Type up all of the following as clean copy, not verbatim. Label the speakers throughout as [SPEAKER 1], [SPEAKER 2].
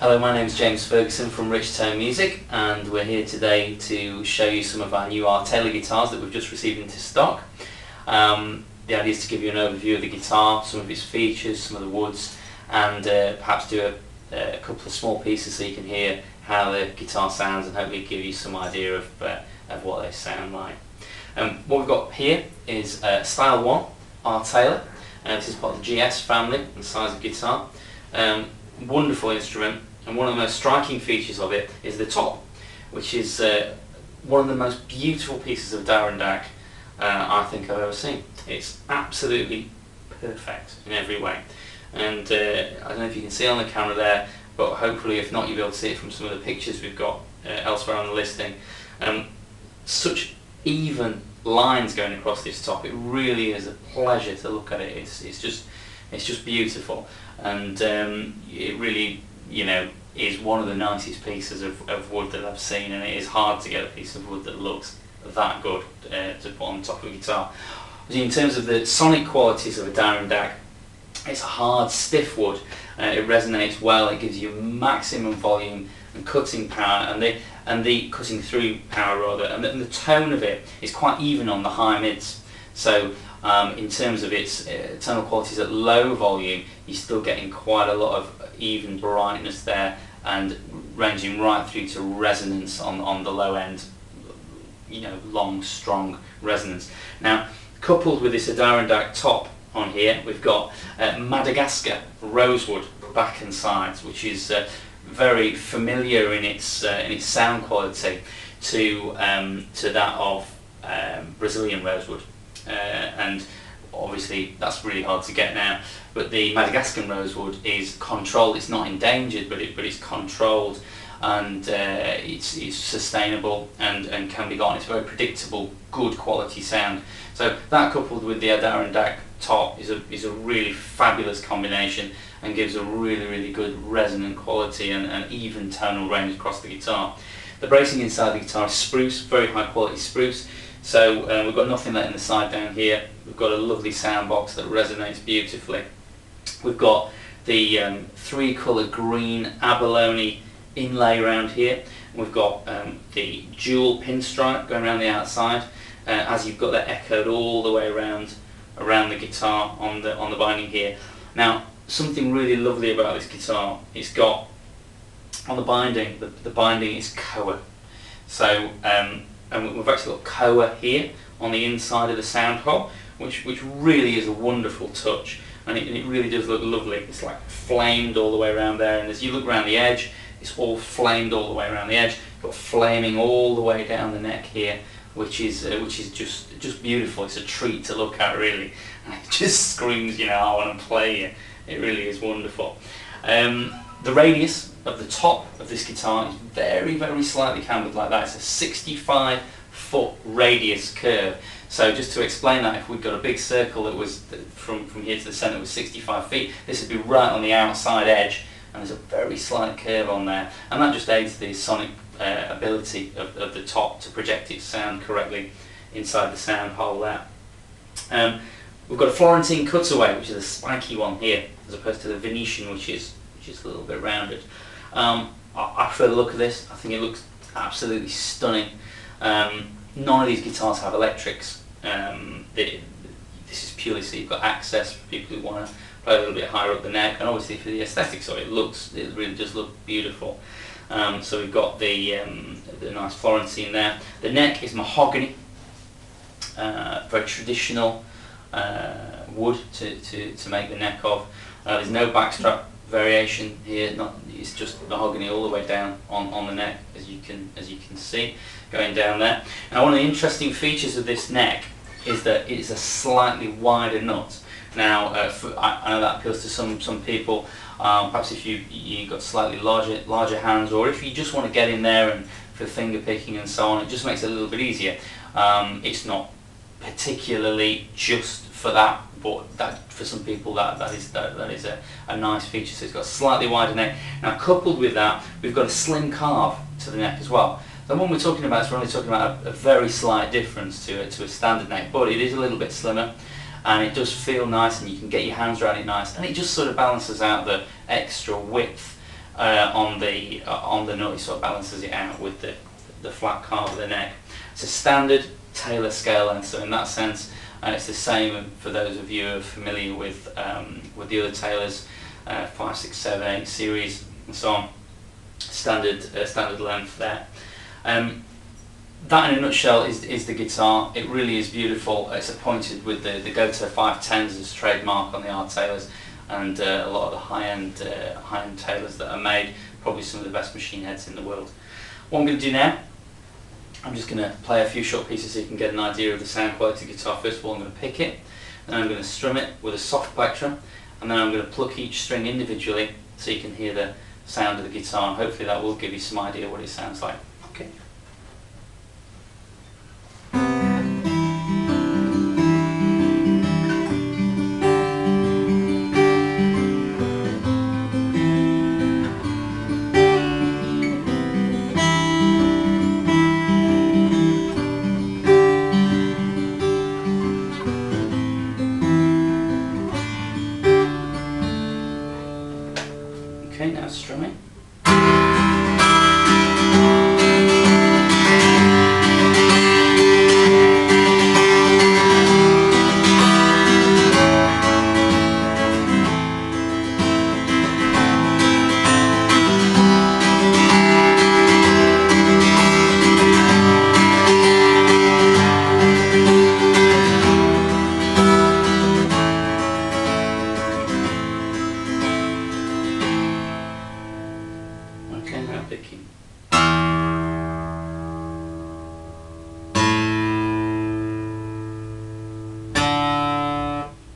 [SPEAKER 1] Hello, my name is James Ferguson from Rich Tone Music, and we're here today to show you some of our new Taylor guitars that we've just received into stock. The idea is to give you an overview of the guitar, some of its features, some of the woods, and perhaps do a couple of small pieces so you can hear how the guitar sounds and hopefully give you some idea of what they sound like. What we've got here is Style 1 Taylor. This is part of the GS family and size of guitar. Wonderful instrument, and one of the most striking features of it is the top, which is one of the most beautiful pieces of Adirondack I think I've ever seen. It's absolutely perfect in every way, and I don't know if you can see on the camera there, but hopefully if not you'll be able to see it from some of the pictures we've got elsewhere on the listing. Such even lines going across this top. It really is a pleasure to look at it. It's just beautiful, and it really, you know, is one of the nicest pieces of wood that I've seen, and it is hard to get a piece of wood that looks that good to put on top of a guitar. In terms of the sonic qualities of a Adirondack, it's a hard, stiff wood. It resonates well. It gives you maximum volume and cutting power, and the cutting through power rather, and the tone of it is quite even on the high mids. So in terms of its tonal qualities at low volume, you're still getting quite a lot of even brightness there, and ranging right through to resonance on the low end. You know, long, strong resonance. Now, coupled with this Adirondack top on here, we've got Madagascar Rosewood back and sides, which is very familiar in its sound quality to that of Brazilian rosewood, and obviously that's really hard to get now. But the Madagascar rosewood is controlled. It's not endangered, but it's controlled, and it's sustainable and can be gotten. It's very predictable, good quality sound. So that, coupled with the Adirondack top, is a really fabulous combination, and gives a really good resonant quality and even tonal range across the guitar. The bracing inside the guitar is spruce, very high quality spruce. So we've got nothing letting the side down here. We've got a lovely sound box that resonates beautifully. We've got the 3-colour green abalone inlay around here. We've got the dual pinstripe going around the outside, as you've got that echoed all the way around the guitar on the binding here. Now, something really lovely about this guitar, it's got on the binding, the binding is koa. So and we've actually got koa here on the inside of the sound hole, which really is a wonderful touch, and it really does look lovely. It's like flamed all the way around there, and as you look around the edge, it's all flamed all the way around the edge. You've got flaming all the way down the neck here, which is just beautiful. It's a treat to look at, really, and it just screams, you know, I want to play you. It really is wonderful. The radius of the top of this guitar is very slightly cambered like that. It's a 65-foot radius curve. So just to explain that, if we've got a big circle that was from here to the centre was 65 feet, this would be right on the outside edge, and there's a very slight curve on there, and that just aids the sonic ability of the top to project its sound correctly inside the sound hole there. We've got a Florentine cutaway, which is a spiky one here, as opposed to the Venetian, which is a little bit rounded. I prefer the look of this. I think it looks absolutely stunning. None of these guitars have electrics. This is purely so you've got access for people who want to play a little bit higher up the neck, and obviously for the aesthetics of it, it really does look beautiful. So we've got the nice Florentine there. The neck is mahogany, very traditional wood to make the neck of. There's no backstrap variation here. It's just mahogany all the way down on the neck, as you can see going down there. Now, one of the interesting features of this neck is that it is a slightly wider nut. Now, I know that appeals to some people. Perhaps if you've got slightly larger hands, or if you just want to get in there and for finger picking and so on, it just makes it a little bit easier. It's not particularly just for that, but for some people that is a nice feature. So it's got a slightly wider neck. Now, coupled with that, we've got a slim carve to the neck as well. The one we're talking about is we're only talking about a very slight difference to a standard neck, but it is a little bit slimmer, and it does feel nice, and you can get your hands around it nice, and it just sort of balances out the extra width on the nut. It sort of balances it out with the flat carve of the neck. It's a standard Taylor scale length, so in that sense it's the same for those of you who are familiar with the other Taylors, 5, 6, 7, 8 series and so on. Standard length there. That in a nutshell is the guitar. It really is beautiful. It's appointed with the Goto 510s as trademark on the R Taylors, and a lot of the high-end Taylors that are made, probably some of the best machine heads in the world. What I'm going to do now, I'm just going to play a few short pieces so you can get an idea of the sound quality of the guitar. First of all, I'm going to pick it, then I'm going to strum it with a soft plectrum, and then I'm going to pluck each string individually so you can hear the sound of the guitar, and hopefully that will give you some idea what it sounds like. Okay. Okay, now strumming. Okay, now picking.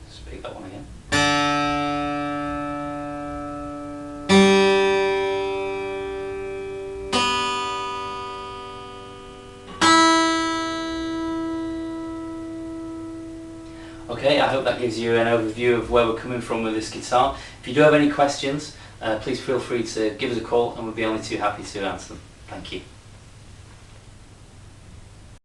[SPEAKER 1] Let's pick that one again. Okay, I hope that gives you an overview of where we're coming from with this guitar. If you do have any questions, please feel free to give us a call and we'll be only too happy to answer them. Thank you.